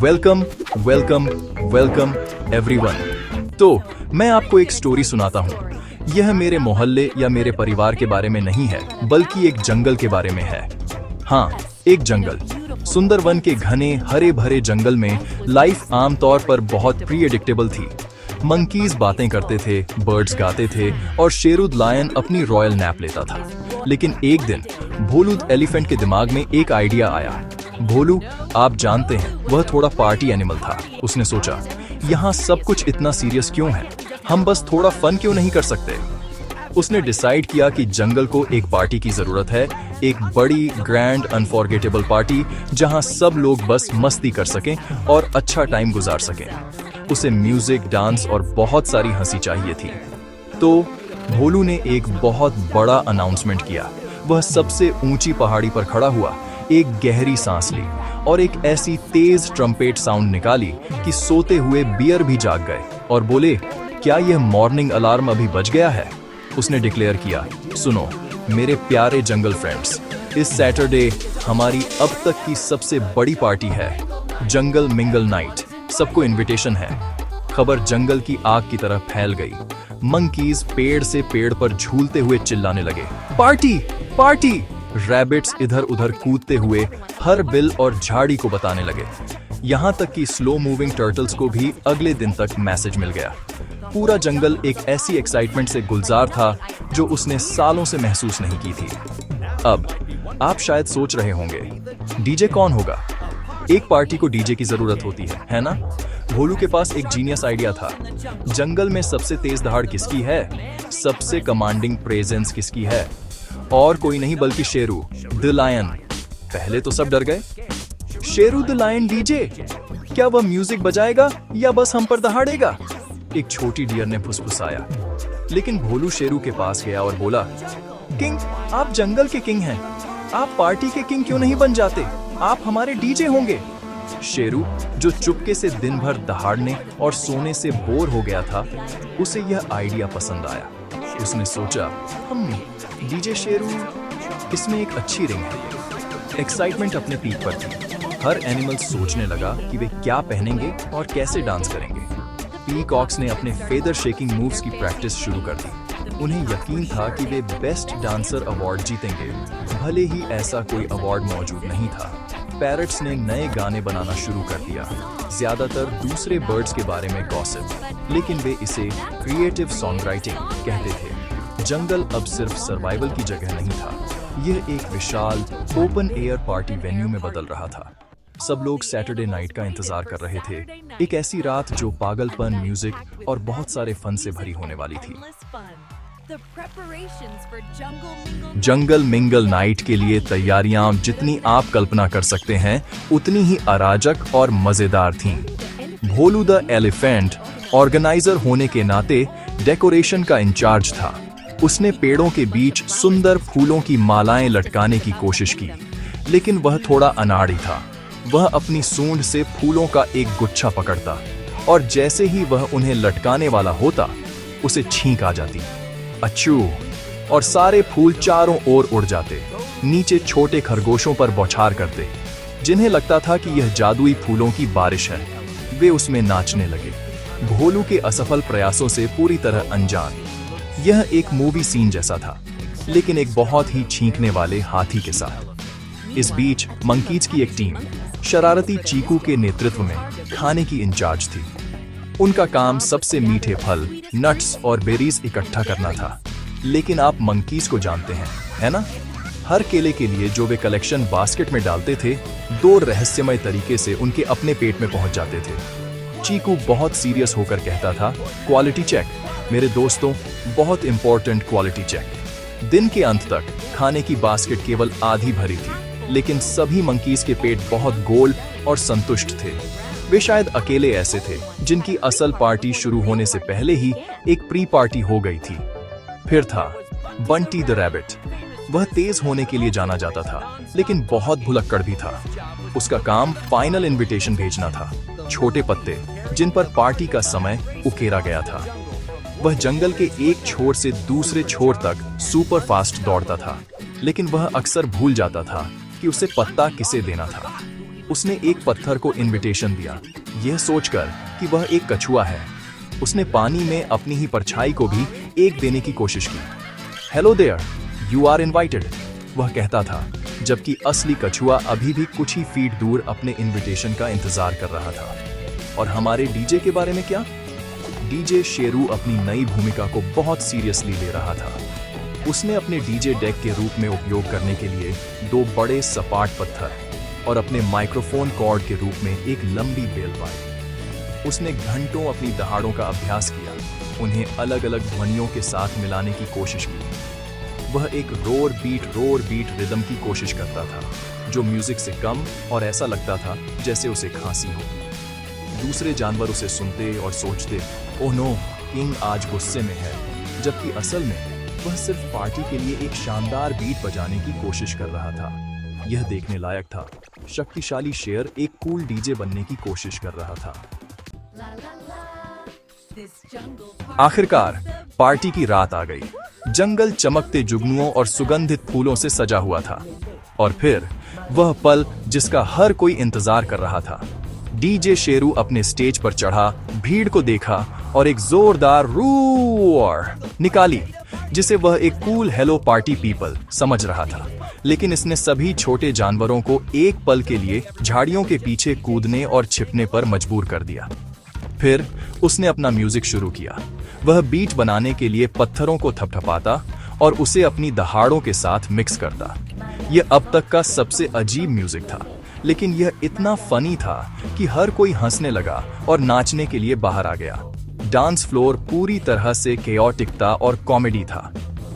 Welcome welcome welcome everyone. तो मैं आपको एक स्टोरी सुनाता हूँ। यह मेरे मोहल्ले या मेरे परिवार के बारे में नहीं है, बल्कि एक जंगल के बारे में है। हाँ, एक जंगल। सुंदरवन के घने हरे भरे जंगल में लाइफ आमतौर पर बहुत प्रिडिक्टेबल थी। मंकीज बातें करते थे, बर्ड्स गाते थे और शेरुद लायन अपनी रॉयल नैप लेता था। लेकिन एक दिन भोलू एलिफेंट के दिमाग में एक आइडिया आया। भोलू, आप जानते हैं, वह थोड़ा पार्टी एनिमल था। उसने सोचा, यहाँ सब कुछ इतना सीरियस क्यों है, हम बस थोड़ा फन क्यों नहीं कर सकते। उसने डिसाइड किया कि जंगल को एक पार्टी की जरूरत है, एक बड़ी ग्रैंड अनफॉरगेटेबल पार्टी जहां सब लोग बस मस्ती कर सकें और अच्छा टाइम गुजार सकें। उसे म्यूजिक, डांस और बहुत सारी हंसी चाहिए थी। तो भोलू ने एक बहुत बड़ा अनाउंसमेंट किया। वह सबसे ऊंची पहाड़ी पर खड़ा हुआ, एक गहरी सांस ली और एक ऐसी तेज ट्रम्पेट साउंड निकाली कि सोते हुए बियर भी जाग गए और बोले, क्या यह मॉर्निंग अलार्म अभी बज गया है। उसने डिक्लेयर किया, सुनो मेरे प्यारे जंगल फ्रेंड्स, इस सैटरडे हमारी अब तक की सबसे बड़ी पार्टी है, जंगल मिंगल नाइट। सबको इनविटेशन है। खबर जंगल की आग की तरह फैल गई। मंकीज पेड़ से पेड़ पर झूलते हुए चिल्लाने लगे, पार्टी पार्टी। रैबिट्स इधर उधर कूदते हुए हर बिल और झाड़ी को बताने लगे। यहाँ तक कि स्लो मूविंग टर्टल्स को भी अगले दिन तक मैसेज मिल गया। पूरा जंगल एक ऐसी एक्साइटमेंट से गुलजार था जो उसने सालों से महसूस नहीं की थी। अब आप शायद सोच रहे होंगे, डीजे कौन होगा। एक पार्टी को डीजे की जरूरत होती है ना। भोलू के पास एक जीनियस आइडिया था। जंगल में सबसे तेज दहाड़ किसकी है, सबसे कमांडिंग प्रेजेंस किसकी है, और कोई नहीं बल्कि शेरू द लायन। पहले तो सब डर गए। शेरू द लायन डीजे, क्या वह म्यूजिक बजाएगा या बस हम पर दहाड़ेगा। एक छोटी डियर ने फुसफुसाया। लेकिन भोलू शेरू के पास गया और बोला, किंग, आप जंगल के किंग हैं, आप पार्टी के किंग क्यों नहीं बन जाते, आप हमारे डीजे होंगे। शेरू, जो चुपके से दिन भर दहाड़ने और सोने से बोर हो गया था, उसे यह आइडिया पसंद आया। उसने सोचा, डीजे शेरू, इसमें एक अच्छी रिंग है। एक्साइटमेंट अपने पीक पर थी। हर एनिमल सोचने लगा कि वे क्या पहनेंगे और कैसे डांस करेंगे। पीकॉक्स ने अपने फेदर शेकिंग मूव्स की प्रैक्टिस शुरू कर दी। उन्हें यकीन था कि वे बेस्ट डांसर अवार्ड जीतेंगे, भले ही ऐसा कोई अवार्ड मौजूद नहीं था। पैरट्स ने नए गाने बनाना शुरू कर दिया, ज्यादातर दूसरे बर्ड्स के बारे में गॉसिप, लेकिन वे इसे क्रिएटिव सॉन्ग राइटिंग कहते थे। जंगल अब सिर्फ सर्वाइवल की जगह नहीं था, यह एक विशाल ओपन एयर पार्टी वेन्यू में बदल रहा था। सब लोग सैटरडे नाइट का इंतजार कर रहे थे, एक ऐसी रात जो पागलपन, म्यूजिक और बहुत सारे फन से भरी होने वाली थी। जंगल मिंगल नाइट के लिए तैयारियां जितनी आप कल्पना कर सकते हैं उतनी ही अराजक और मजेदार थीं। भोलू द एलिफेंट ऑर्गेनाइजर होने के नाते डेकोरेशन का इंचार्ज था। उसने पेड़ों के बीच सुंदर फूलों की मालाएं लटकाने की कोशिश की, लेकिन वह थोड़ा अनाड़ी था। वह अपनी सूंड से फूलों का एक गुच्छा पकड़ता और जैसे ही वह उन्हें लटकाने वाला होता, उसे छींक आ जाती, अच्छू, और सारे फूल चारों ओर उड़ जाते, नीचे छोटे खरगोशों पर बौछार करते, जिन्हें लगता था कि यह जादुई फूलों की बारिश है। वे उसमें नाचने लगे, भोलू के असफल प्रयासों से पूरी तरह अनजान। यह एक मूवी सीन जैसा था, लेकिन एक बहुत ही छींकने वाले हाथी के साथ। इस बीच मंकीज की एक टीम शरारती चीकू के नेतृत्व में खाने की इंचार्ज थी। उनका काम सबसे मीठे फल, नट्स और बेरीज इकट्ठा करना था। लेकिन आप मंकीज को जानते हैं, है ना? हर केले के लिए जो वे कलेक्शन बास्केट में डालते थे, दो रहस्यमय तरीके से उनके अपने पेट में पहुंच जाते थे। चीकू बहुत सीरियस होकर कहता था, क्वालिटी चेक मेरे दोस्तों, बहुत इंपॉर्टेंट क्वालिटी चेक। दिन के अंत तक खाने की बास्केट केवल आधी भरी थी, लेकिन सभी मंकीज के पेट बहुत गोल और संतुष्ट थे। वे शायद अकेले ऐसे थे जिनकी असल पार्टी शुरू होने से पहले ही एक प्री पार्टी हो गई थी। फिर था बंटी द रैबिट। वह तेज होने के लिए जाना जाता था, लेकिन बहुत भुलक्कड़ भी था। उसका काम फाइनल इनविटेशन भेजना था, छोटे पत्ते जिन पर पार्टी का समय उकेरा गया था। वह जंगल के एक छोर से दूसरे छोर तक सुपर फास्ट दौड़ता था, लेकिन वह अक्सर भूल जाता था कि उसे पत्ता किसे देना था। उसने एक पत्थर को इनविटेशन दिया, यह सोचकर कि वह एक कछुआ है। उसने पानी में अपनी ही परछाई को भी एक देने की कोशिश की। Hello there, you are invited, वह कहता था, जबकि असली कछुआ अभी भी कुछ ही फीट दूर अपने इनविटेशन का इंतजार कर रहा था। और हमारे डीजे के बारे में क्या? डीजे शेरू अपनी नई भूमिका को बहुत सीरियसली ले रहा था। उसने अपने डीजे डेक के रूप में उपयोग करने के लिए 2 बड़े सपाट पत्थर और अपने माइक्रोफोन कॉर्ड के रूप में एक लंबी बेल पाई। उसने घंटों अपनी दहाड़ों का अभ्यास किया, उन्हें अलग अलग ध्वनियों के साथ मिलाने की कोशिश की। वह एक रोर बीट रिदम की कोशिश करता था, जो म्यूजिक से कम और ऐसा लगता था जैसे उसे खांसी हो। दूसरे जानवर उसे सुनते और सोचते, ओह नो, किंग आज गुस्से में है, जबकि असल में वह सिर्फ पार्टी के लिए एक शानदार बीट बजाने की कोशिश कर रहा था। यह देखने लायक था। शक्तिशाली शेर एक कूल डीजे बनने की कोशिश कर रहा था। आखिरकार पार्टी की रात आ गई। जंगल चमकते जुगनुओं और सुगंधित फूलों से सजा हुआ था। और फिर वह पल जिसका हर कोई इंतजार कर रहा था। डीजे शेरू अपने स्टेज पर चढ़ा, भीड़ को देखा और एक जोरदार रोर निकाली, जिसे वह एक कूल हेलो पार्टी पीपल समझ रहा था। लेकिन इसने सभी छोटे जानवरों को एक पल के लिए झाड़ियों के पीछे कूदने और छिपने पर मजबूर कर दिया। फिर उसने अपना म्यूजिक शुरू किया। वह बीट बनाने के लिए पत्थरों को थपथपाता और उसे अपनी दहाड़ों के साथ मिक्स करता। यह अब तक का सबसे अजीब म्यूजिक था, लेकिन यह इतना फनी था कि हर कोई हंसने लगा और नाचने के लिए बाहर आ गया। डांस फ्लोर पूरी तरह से केओटिक था और कॉमेडी था।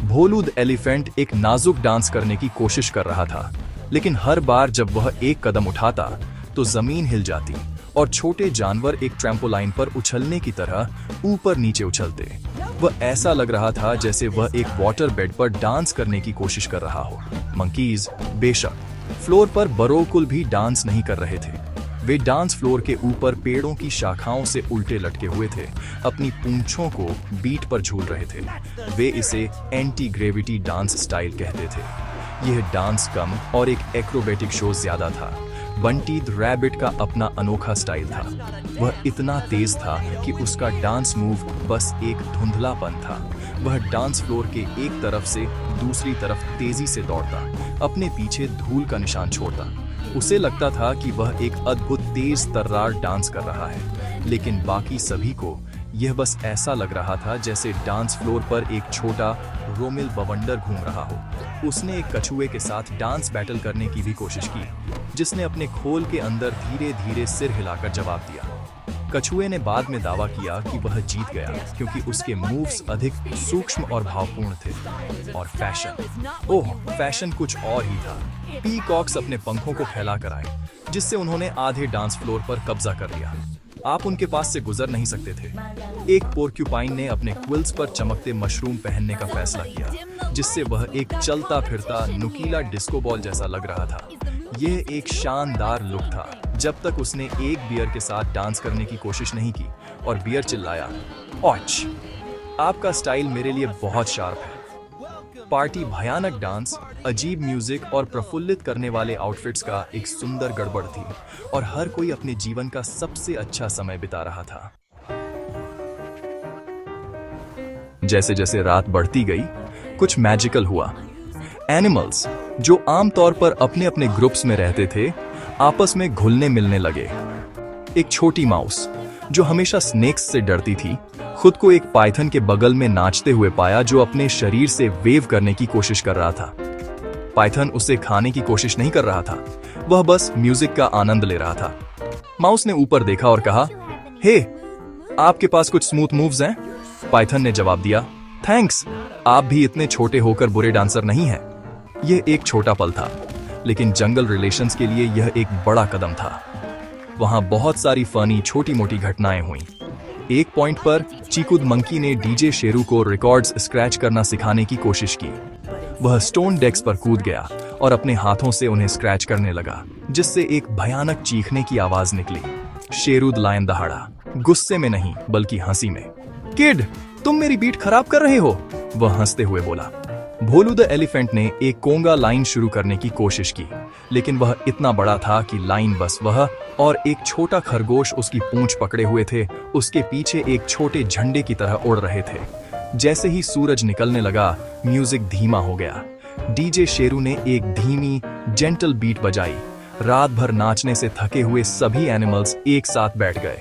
भोलू द एलिफेंट एक नाजुक डांस करने की कोशिश कर रहा था, लेकिन हर बार जब वह एक कदम उठाता तो जमीन हिल जाती और छोटे जानवर एक ट्रैम्पोलाइन पर उछलने की तरह ऊपर नीचे उछलते। वह ऐसा लग रहा था जैसे वह एक वाटर बेड पर डांस करने की कोशिश कर रहा हो। मंकीज बेशक फ्लोर पर बरोकुल भी डांस नहीं कर रहे थे। वे डांस फ्लोर के ऊपर पेड़ों की शाखाओं से उल्टे लटके हुए थे, अपनी पूंछों को बीट पर झूल रहे थे। वे इसे एंटी ग्रेविटी डांस स्टाइल कहते थे। यह डांस कम और एक एक्रोबेटिक शो ज्यादा था। बंटी द रैबिट का अपना अनोखा स्टाइल था। वह इतना तेज था कि उसका डांस मूव बस एक धुंधलापन था। वह डांस फ्लोर के एक तरफ से दूसरी तरफ तेजी से दौड़ता, अपने पीछे धूल का निशान छोड़ता। उसे लगता था कि वह एक अद्भुत तेज तर्रार डांस कर रहा है, लेकिन बाकी सभी को यह बस ऐसा लग रहा था जैसे डांस फ्लोर पर एक छोटा रोमिल बवंडर घूम रहा हो। उसने एक कछुए के साथ डांस बैटल करने की भी कोशिश की, जिसने अपने खोल के अंदर धीरे धीरे सिर हिलाकर जवाब दिया। कछुए ने बाद में दावा किया कि वह जीत गया क्योंकि उसके मूव्स अधिक सूक्ष्म और भावपूर्ण थे। और फैशन कुछ और ही था। पीकॉक्स अपने पंखों को फैलाकर आए, जिससे उन्होंने आधे डांस फ्लोर पर कब्जा कर लिया। आप उनके पास से गुजर नहीं सकते थे। एक पोर्क्यूपाइन ने अपने क्विल्स पर चमकते मशरूम पहनने का फैसला किया, जिससे वह एक चलता फिरता नुकीला डिस्को बॉल जैसा लग रहा था। यह एक शानदार लुक था, जब तक उसने एक बियर के साथ डांस करने की कोशिश नहीं की और बियर चिल्लाया, ऑच, आपका स्टाइल मेरे लिए बहुत शार्प है। पार्टी भयानक डांस, अजीब म्यूजिक और प्रफुल्लित करने वाले आउटफिट्स का एक सुंदर गड़बड़ थी और हर कोई अपने जीवन का सबसे अच्छा समय बिता रहा था। जैसे जैसे रात बढ़ती गई, कुछ मैजिकल हुआ। एनिमल्स जो आमतौर पर अपने अपने ग्रुप्स में रहते थे, आपस में घुलने मिलने लगे। एक छोटी माउस जो हमेशा स्नेक्स से डरती थी, खुद को एक पाइथन के बगल में नाचते हुए पाया जो अपने शरीर से वेव करने की कोशिश कर रहा था। पाइथन उसे खाने की कोशिश नहीं कर रहा था, वह बस म्यूजिक का आनंद ले रहा था। माउस ने ऊपर देखा और कहा, हे, आपके पास कुछ स्मूथ मूव्स हैं? पाइथन ने जवाब दिया, थैंक्स, आप भी इतने छोटे होकर बुरे डांसर नहीं हैं। यह एक छोटा पल था, लेकिन जंगल रिलेशंस के लिए यह एक बड़ा कदम था। वहां बहुत सारी फनी छोटी मोटी घटनाएं हुई। एक पॉइंट पर चीकू द मंकी ने डीजे शेरू को रिकॉर्ड्स स्क्रैच करना सिखाने की कोशिश की। वह स्टोन डेस्क पर कूद गया और अपने हाथों से उन्हें स्क्रैच करने लगा, जिससे एक भयानक चीखने की आवाज निकली। शेरू द लायन दहाड़ा, गुस्से में नहीं बल्कि हंसी में। किड, तुम मेरी बीट खराब कर रहे हो, वह हंसते हुए बोला। भोलू द एलिफेंट ने एक कोंगा लाइन शुरू करने की कोशिश की, लेकिन वह इतना बड़ा था कि लाइन बस वह और एक छोटा खरगोश उसकी पूंछ पकड़े हुए थे, उसके पीछे एक छोटे झंडे की तरह उड़ रहे थे। जैसे ही सूरज निकलने लगा, म्यूजिक धीमा हो गया। डीजे शेरू ने एक धीमी जेंटल बीट बजाई। रात भर नाचने से थके हुए सभी एनिमल्स एक साथ बैठ गए।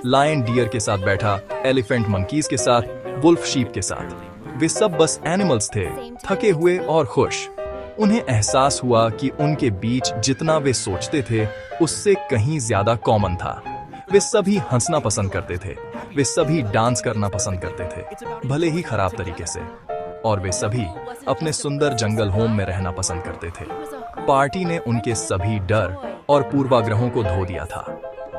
लायन डियर के साथ बैठा, एलिफेंट मंकीज के साथ, वुल्फ शीप के साथ। वे सब बस एनिमल्स थे, थके हुए और खुश। उन्हें एहसास हुआ कि उनके बीच जितना वे सोचते थे उससे कहीं ज्यादा कॉमन था। वे सभी हंसना पसंद करते थे, वे सभी डांस करना पसंद करते थे, भले ही खराब तरीके से, और वे सभी अपने सुंदर जंगल होम में रहना पसंद करते थे। पार्टी ने उनके सभी डर और पूर्वाग्रहों को धो दिया था।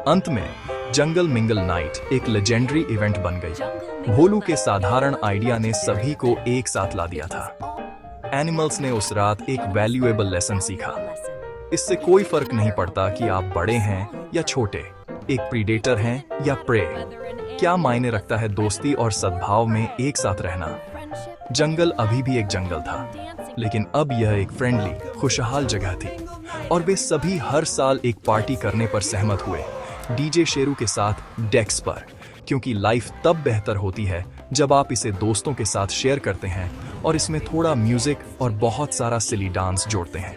अंत में जंगल मिंगल नाइट एक लेजेंडरी इवेंट बन गई। भोलू के साधारण आइडिया ने सभी को एक साथ ला दिया था। एनिमल्स ने उस रात एक वैल्यूएबल लेसन सीखा। इससे कोई फर्क नहीं पड़ता कि आप बड़े हैं या छोटे, एक प्रीडेटर हैं या प्रे। क्या मायने रखता है दोस्ती और सद्भाव में एक साथ रहना। जंगल अभी भी एक जंगल था, लेकिन अब यह एक फ्रेंडली, खुशहाल जगह थी, और वे सभी हर साल एक पार्टी करने पर सहमत हुए, डीजे शेरू के साथ डेक्स पर, क्योंकि लाइफ तब बेहतर होती है जब आप इसे दोस्तों के साथ शेयर करते हैं और इसमें थोड़ा म्यूजिक और बहुत सारा सिली डांस जोड़ते हैं।